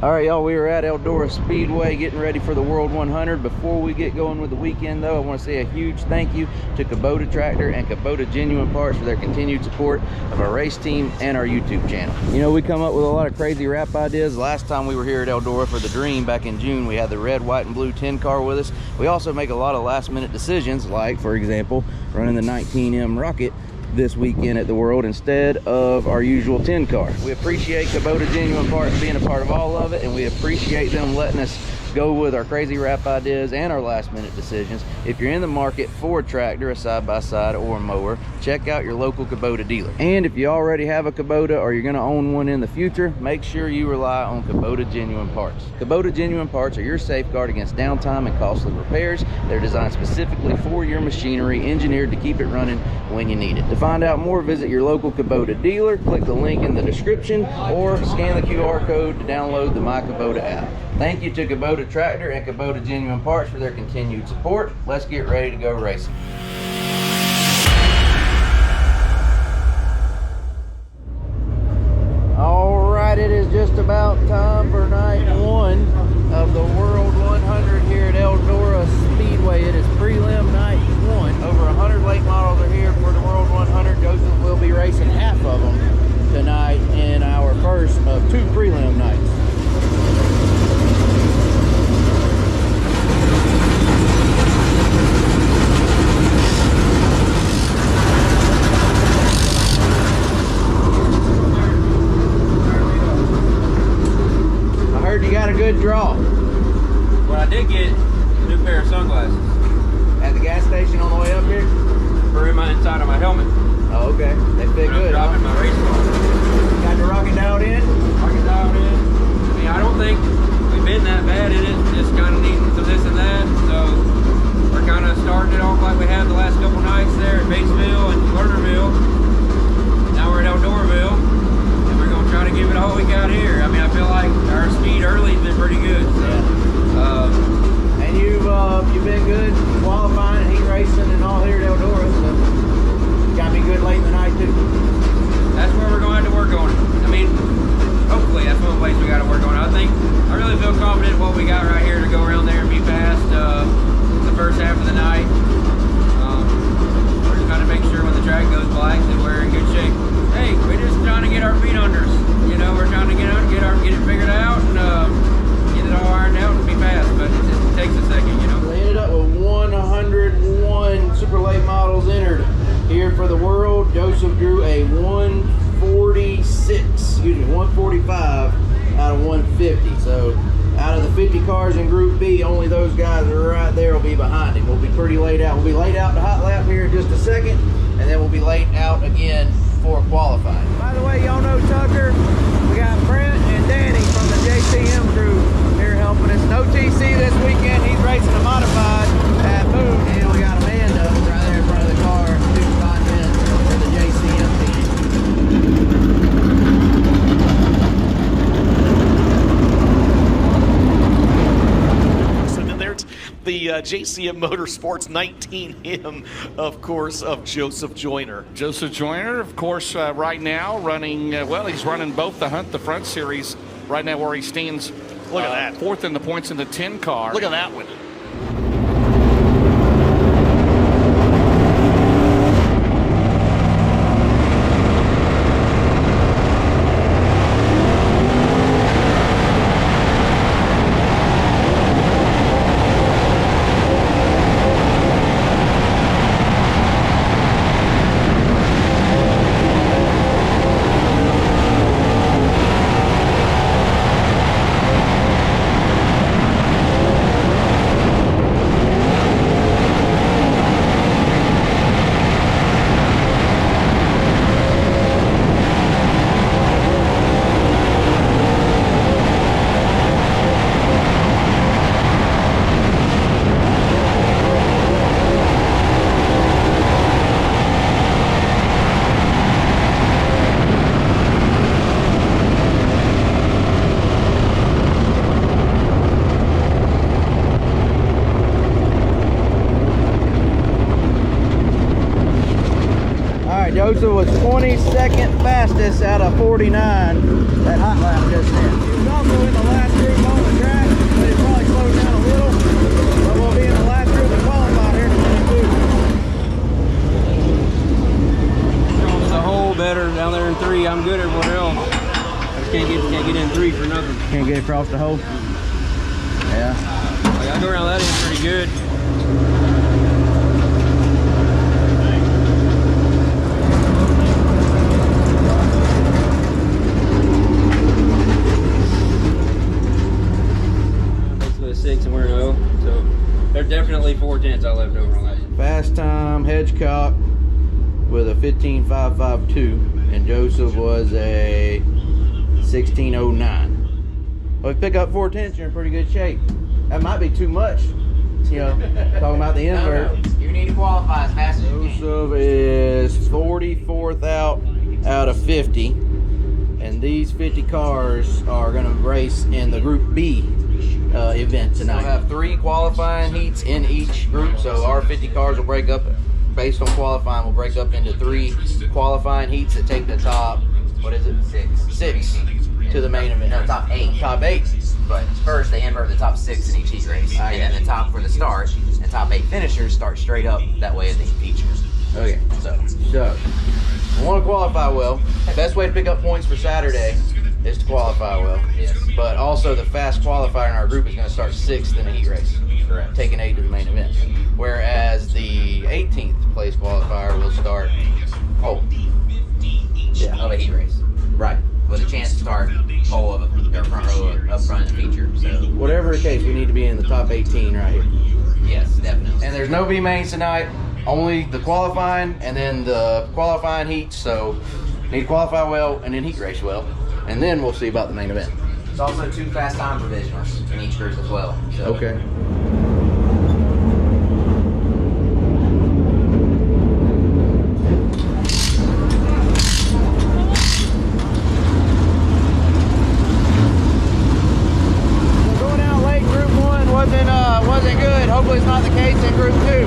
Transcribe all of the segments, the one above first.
All right, y'all, we are at Eldora Speedway getting ready for the World 100. Before we get going with the weekend, though, I want to say a huge thank you to Kubota Tractor and Kubota Genuine Parts for their continued support of our race team and our YouTube channel. You know, we come up with a lot of crazy wrap ideas. Last time we were here at Eldora for the Dream back in June, we had the red, white, and blue 10 car with us. We also make a lot of last-minute decisions, like, for example, running the 19M Rocket this weekend at the World instead of our usual 10 car. We appreciate Kubota Genuine Parts being a part of all of it, and we appreciate them letting us go with our crazy wrap ideas and our last minute decisions. If you're in the market for a tractor, a side-by-side, or a mower, check out your local Kubota dealer. And if you already have a Kubota or you're going to own one in the future, make sure you rely on Kubota Genuine Parts. Kubota Genuine Parts are your safeguard against downtime and costly repairs. They're designed specifically for your machinery, engineered to keep it running when you need it. To find out more, visit your local Kubota dealer, click the link in the description, or scan the QR code to download the My Kubota app. Thank you to Kubota Tractor and Kubota Genuine Parts for their continued support. Let's get ready to go racing. All right, it is just about time for night one of the World 100 here at Eldora Speedway. It is prelim night one. Over 100 late models are here for the World 100. Joseph will be racing half of them tonight in our first of two prelim nights. You got a good draw. Well, I did get a new pair of sunglasses. At the gas station on the way up here? For inside of my helmet. Oh, okay. They fit good, huh? Dropping my race car. Got the rocket dialed in? Rocket dialed in. I mean, I don't think we've been that bad in it. Just kind of needing some this and that. So we're kind of starting it off like we had the last couple nights there at Batesville and Lernerville. Now we're at Eldoraville. Try to give it all we got here. I mean, I feel like our speed early has been pretty good. So, yeah. And you've been good qualifying and heat racing and all here at Eldora, so you got to be good late in the night too. That's where we're going to have to work on it. I mean, hopefully that's one place we got to work on. I really feel confident in what we got right here to go around there and be fast the first half of the night. We're just trying to make sure when the track goes black that we're in good shape. Hey, we're just trying to get our feet under us. You know, we're trying to get it figured out and get it all ironed out and be fast, but it just takes a second, you know. They ended up with 101 super late models entered here for the World. Joseph drew a 145 out of 150. So out of the 50 cars in Group B, only those guys are right there will be behind him. We'll be pretty laid out. We'll be laid out to hot lap here in just a second, and then we'll be laid out again for qualifying. By the way, y'all know Tucker. We got Brent and Danny from the JCM crew here helping us. No TC this weekend. He's racing a modified at Boone. And we got Amanda right there in front of the car, doing content for the JCM team. The JCM Motorsports 19M, of course, of Joseph Joyner. Joseph Joyner, of course, right now running, well, he's running both the Hunt the Front Series right now where he stands. Look at that. Fourth in the points in the 10 car. Look at that one. Joseph was 22nd fastest out of 49 at hot lap just then. He was also in the last for nothing. Can't get across the hole. Yeah. Like, I go around that end pretty good. Basically a 6 and we're an 0. So there's definitely 4 tenths I left over on that end. Fast time, Hedgecock with a 15.552, and Joseph was a 16.09. Well, if you pick up 4 tenths, you're in pretty good shape. That might be too much, you know, talking about the invert. No. You need to qualify as fast as you can. Joseph is 44th out of 50, and these 50 cars are going to race in the Group B event tonight. We'll have 3 qualifying heats in each group, so our 50 cars will break up, based on qualifying, will break up into 3 qualifying heats that take the top, what is it? 6 to the main event. No, top 8. Top 8. But first they invert the top 6 in each heat race. And then the top for the start, and top 8 finishers start straight up that way as the features. Okay, so we want to qualify well. Best way to pick up points for Saturday is to qualify well. Yes. But also the fast qualifier in our group is going to start 6th in the heat race. Correct. Taking 8 to the main event. Whereas the 18th place qualifier will start Of a heat race. Right. With a chance to start pole of their front row up front feature. So Whatever the case, we need to be in the top 18 right here. yes, definitely. And there's no B mains tonight, only the qualifying and then the qualifying heat. So need to qualify well and then heat race well, and then we'll see about the main event. There's also 2 fast time provisionals in each group as well. So Okay. Going out late, Group 1 wasn't good. Hopefully it's not the case in Group 2.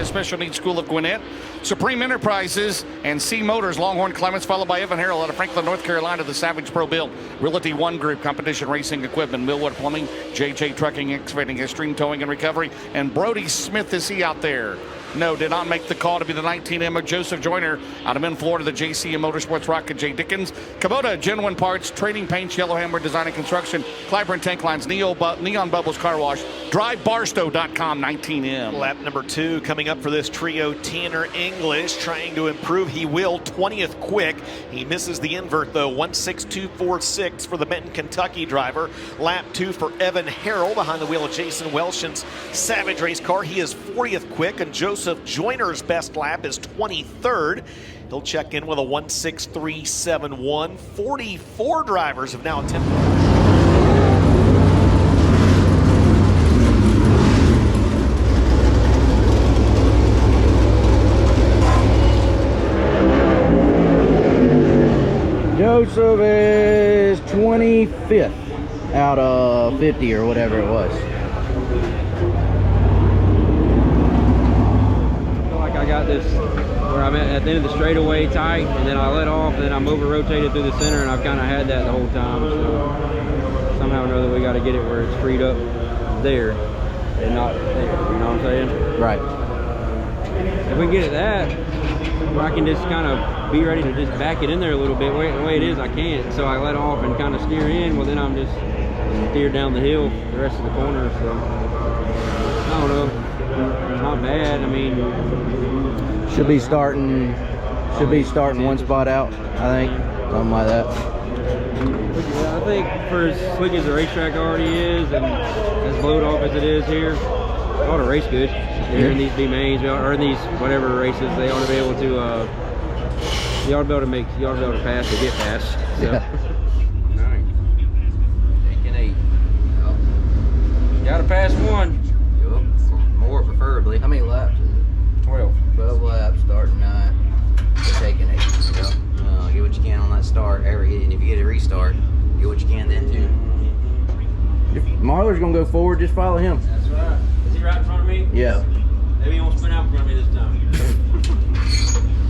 Special Needs School of Gwinnett, Supreme Enterprises, and C Motors, Longhorn Clements, followed by Evan Harrell out of Franklin, North Carolina, the Savage Pro Bill, Realty One Group, Competition Racing Equipment, Millwood Plumbing, JJ Trucking, Excavating, Extreme Towing and Recovery, and Brody Smith. Is he out there? No, did not make the call to be the 19M of Joseph Joyner out of Minn, Florida, the JCM Motorsports Rocket J. Dickens, Kubota, Genuine Parts, Trading Paints, Yellowhammer Design and Construction, Clyburn Tank Lines, Neon Bubbles Car Wash, DriveBarstow.com, 19M. Lap number 2 coming up for this trio. Tanner English trying to improve. He will, 20th quick. He misses the invert though, 16246 for the Benton, Kentucky driver. Lap 2 for Evan Harrell behind the wheel of Jason Welshon's Savage race car. He is 40th quick, and Joseph Joyner's best lap is 23rd. He'll check in with a 16371. 44 drivers have now attempted. Joseph is 25th out of 50 or whatever it was. I feel like I got this where I'm at the end of the straightaway tight, and then I let off, and then I'm over rotated through the center, and I've kind of had that the whole time. So somehow or another, we got to get it where it's freed up there and not there. You know what I'm saying? Right. If we get it that, where I can just kind of be ready to just back it in there a little bit. The way it is, I can't. So I let off and kind of steer in. Well, then I'm just steer down the hill the rest of the corner. So I don't know. It's not bad. I mean, Should be starting one spot out, I think. Something like that. I think for as slick as the racetrack already is and as blowed off as it is here, it ought to race good. Here in these B mains or in these whatever races, they ought to be able to you ought to be able to pass or get past. So. Yeah. Alright. Taking 8. Gotta pass 1. More preferably. How many laps is it? 12. 12 laps, starting 9. We're taking 8. Yep. Get what you can on that start. And if you get a restart, get what you can then too. If Marler's gonna go forward, just follow him. That's right. Is he right in front of me? Yeah. Maybe he won't spin out in front of me this time.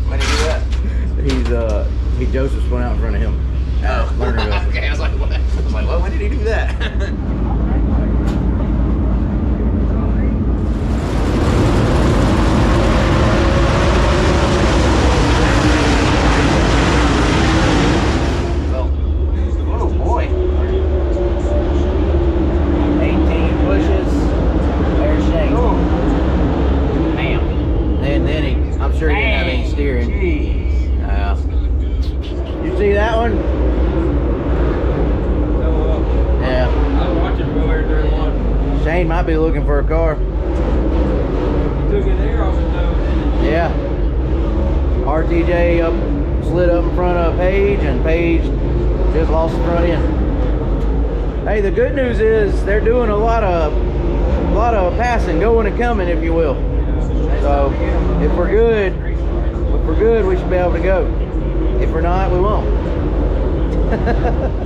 Why did you do that? He Joseph went out in front of him. Oh, Lernerville. okay. I was like, what? Well, when did he do that? Might be looking for a car. Took his air off his nose, didn't it? Yeah. RTJ slid up in front of Paige, and Paige just lost the front end. Hey, the good news is they're doing a lot of passing, going and coming, if you will. So if we're good, we should be able to go. If we're not, we won't.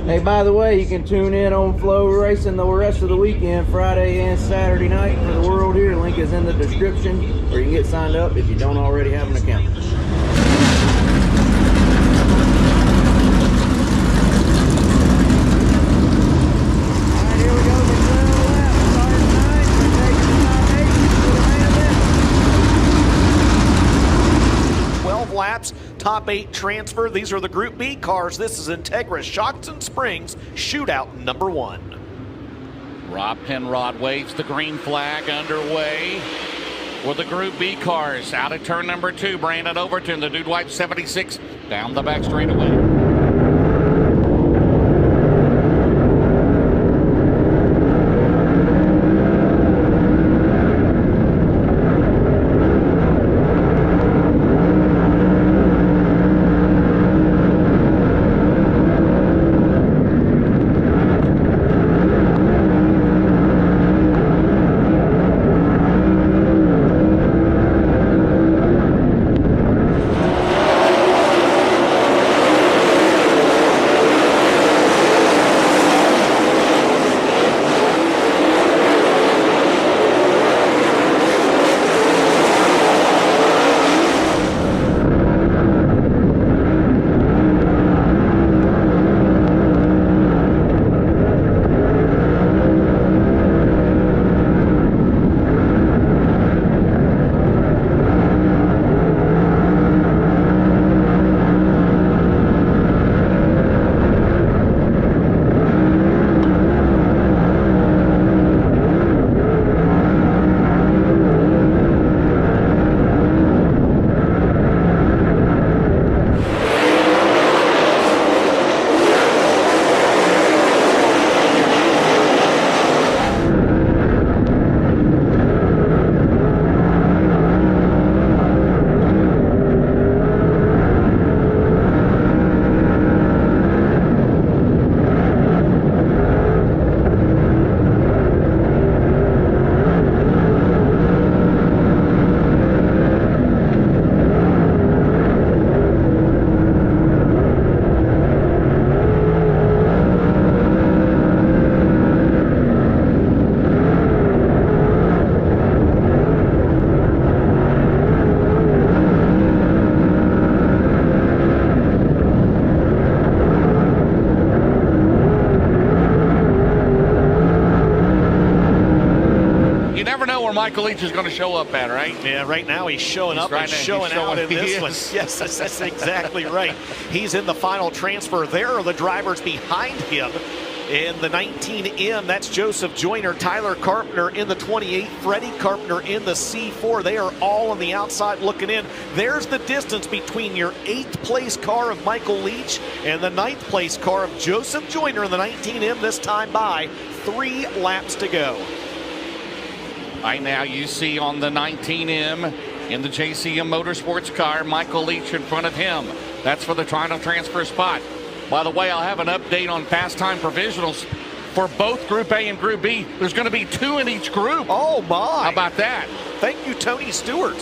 Hey, by the way, you can tune in on FloRacing the rest of the weekend, Friday and Saturday night for the World here. Link is in the description, or you can get signed up if you don't already have an account. Alright, here we go for 12 laps. Starting 9, we're taking top 8 to the main event. 12 laps, top 8 transfer. These are the Group B cars. This is Integra Shocks and Springs shootout number 1. Rob Penrod waves the green flag underway with the Group B cars. Out at turn number 2, Brandon Overton, the Dude White 76, down the back straightaway. Michael Leach is going to show up at, right? Yeah, right now he's showing up and showing out in this one. Yes, that's exactly right. He's in the final transfer. There are the drivers behind him. In the 19M, that's Joseph Joyner, Tyler Carpenter in the 28, Freddie Carpenter in the C4. They are all on the outside looking in. There's the distance between your 8th place car of Michael Leach and the 9th place car of Joseph Joyner in the 19M, this time by 3 laps to go. Right now you see on the 19M in the JCM Motorsports car, Michael Leach in front of him. That's for the final transfer spot. By the way, I'll have an update on pastime provisionals for both Group A and Group B. There's going to be 2 in each group. Oh, my. How about that? Thank you, Tony Stewart.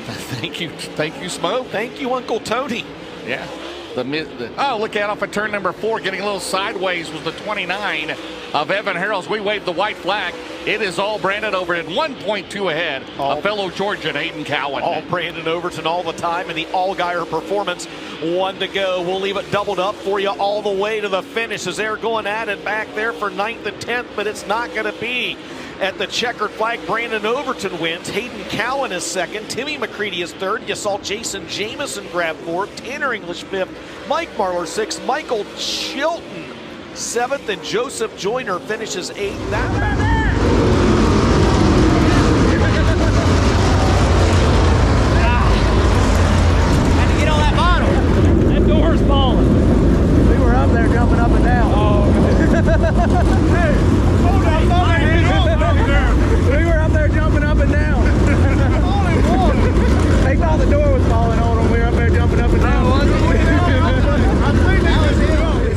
Thank you, Smoke. Thank you, Uncle Tony. Yeah. Oh, look out off of turn number 4, getting a little sideways was the 29 of Evan Harrells. We waved the white flag. It is all Brandon Overton, 1.2 ahead of fellow Georgian Hayden Cowan. All Brandon Overton all the time in the Allgaier performance. 1 to go. We'll leave it doubled up for you all the way to the finish as they're going at it back there for 9th and 10th, but it's not going to be. At the checkered flag, Brandon Overton wins. Hayden Cowan is 2nd. Timmy McCready is 3rd. You saw Jason Jamison grab 4th. Tanner English 5th. Mike Marlar 6th. Michael Chilton 7th. And Joseph Joyner finishes 8th. Had to get on that bottle. That door's falling. We were up there jumping up and down. Hey, hold on, We were up there jumping up and down. They thought the door was falling on them. We were up there jumping up and down.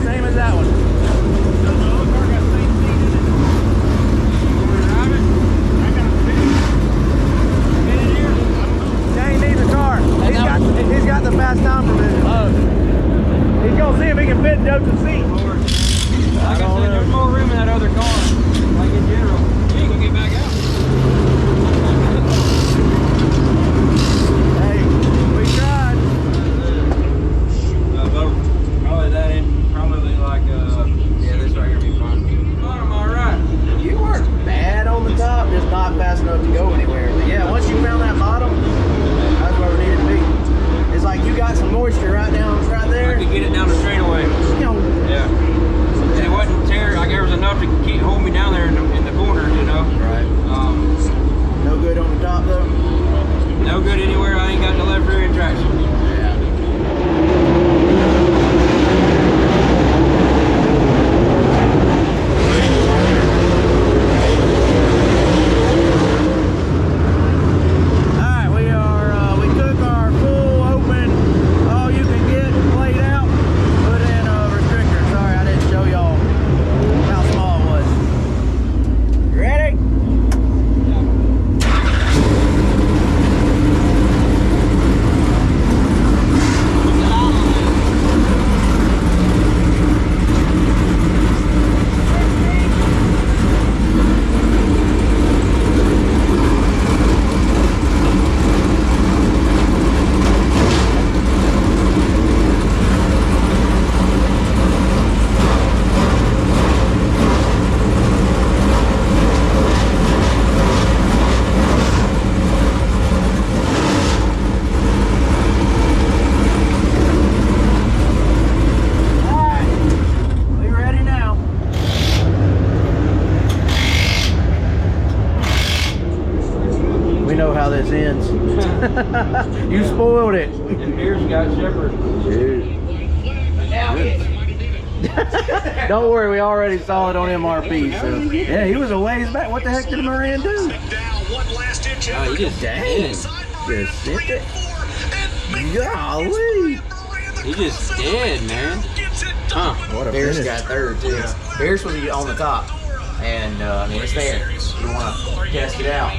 Same as that one. Shane needs a car. He's got the fast time provision. He's gonna see if he can fit Joseph's seat. Like I said, there's more room in that other car. Like in general. You ain't gonna get back out. Hey, we tried. Probably that in, probably like, yeah, this right here be fine. Bottom, all right. You weren't bad on the top, just not fast enough to go anywhere. But yeah, once you found that bottom, that's where we needed to be. It's like you got some moisture right there. I could get it down the straightaway. Yeah. It wasn't like there was enough to hold me down there in the corners, you know. Right. No good on the top though. No good anywhere. I ain't got the left rear end traction. You spoiled it. And here's got Shepherd. Don't worry, we already saw it on MRP. So yeah, he was a ways back. What the heck did Moran do? Oh, he just dead. Just sent it. Golly. He just dead, man. Huh. What a Pierce finish. got 3rd too. Pierce was on the top, and I mean it's there. You want to test it out.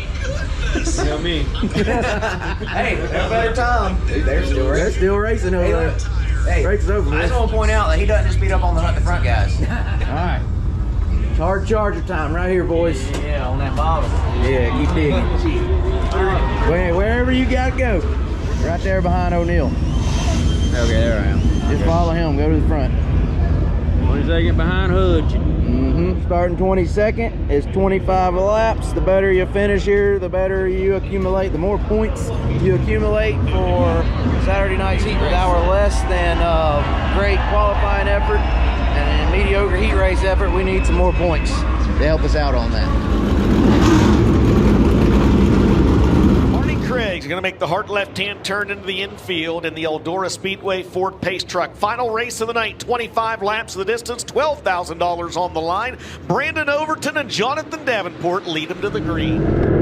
You know me. Hey, no better time. Dude, they're still racing. They're still racing over there. Hey, Race is over. I just want to point out that he doesn't just beat up on the front guys. All right. Hard charger time right here, boys. Yeah, on that bottom. Yeah, keep digging. Wherever you gotta go. Right there behind O'Neill. Okay, there I am. Just follow him. Go to the front. What is 22nd behind Hudge. Starting 22nd is 25 laps. The better you finish here, the better you accumulate. The more points you accumulate for Saturday night's heat with hour less than great qualifying effort and mediocre heat race effort. We need some more points to help us out on that. Craig's going to make the hard left-hand turn into the infield in the Eldora Speedway Ford Pace Truck. Final race of the night, 25 laps of the distance, $12,000 on the line. Brandon Overton and Jonathan Davenport lead him to the green.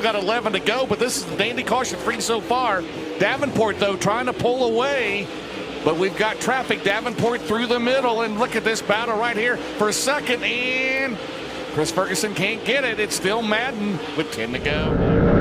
Got 11 to go, but this is the dandy caution-free so far. Davenport, though, trying to pull away, but we've got traffic. Davenport through the middle, and look at this battle right here for second, and Chris Ferguson can't get it. It's still Madden with 10 to go.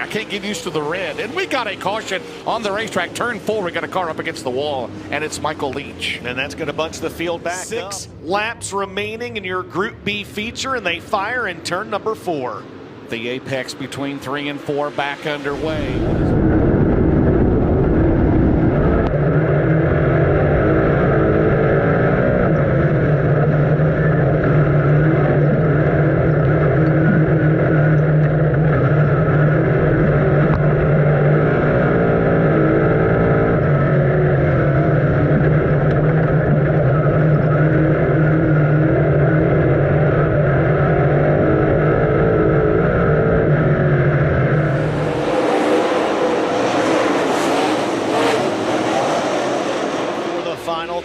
I can't get used to the red. And we got a caution on the racetrack. Turn 4, we got a car up against the wall, and it's Michael Leach. And that's going to bunch the field back. 6 laps remaining in your Group B feature, and they fire in turn number 4. The apex between 3 and 4 back underway.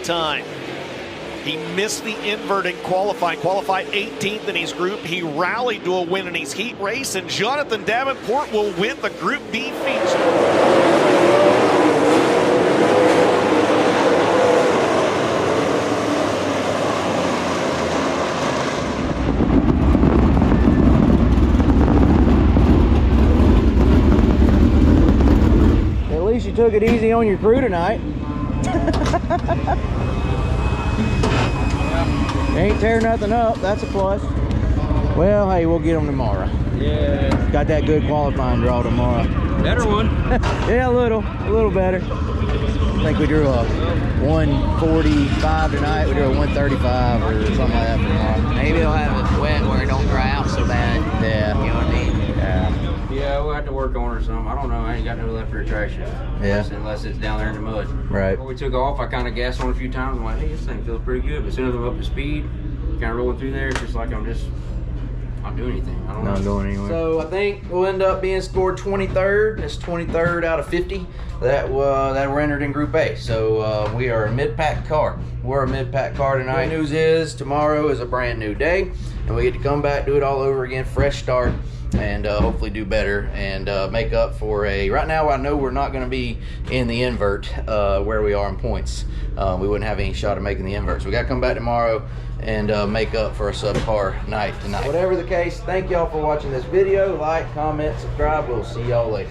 Time. He missed the invert in qualifying, qualified 18th in his group. He rallied to a win in his heat race, and Jonathan Davenport will win the Group B feature. At least you took it easy on your crew tonight. Ain't tear nothing up, that's a plus. Well, hey, we'll get them tomorrow. Yeah. Got that good qualifying draw tomorrow. Better one. Yeah, a little better. I think we drew a 145 tonight. We drew a 135 or something like that for tomorrow. Maybe they'll have it wet where it don't dry out so bad. Yeah. You know what I mean? Yeah. Yeah, we'll have to work on it or something. I don't know. I ain't got no left for traction. Yeah. Unless it's down there in the mud. Right. Before we took off, I kind of gassed on a few times. I'm like, hey, this thing feels pretty good. But as soon as I'm up to speed, kind of rolling through there, it's just like I'm just not doing anything. I don't know. Not going anywhere. So I think we'll end up being scored 23rd. It's 23rd out of 50 that were entered in Group A. So we are a mid-pack car. We're a mid-pack car tonight. Good news is tomorrow is a brand new day. and we get to come back, do it all over again, fresh start, and hopefully do better and make up for right now I know we're not going to be in the invert where we are in points. We wouldn't have any shot of making the invert, so we got to come back tomorrow and make up for a subpar night tonight. Whatever the case, thank y'all for watching this video. Like, comment, subscribe. We'll see y'all later.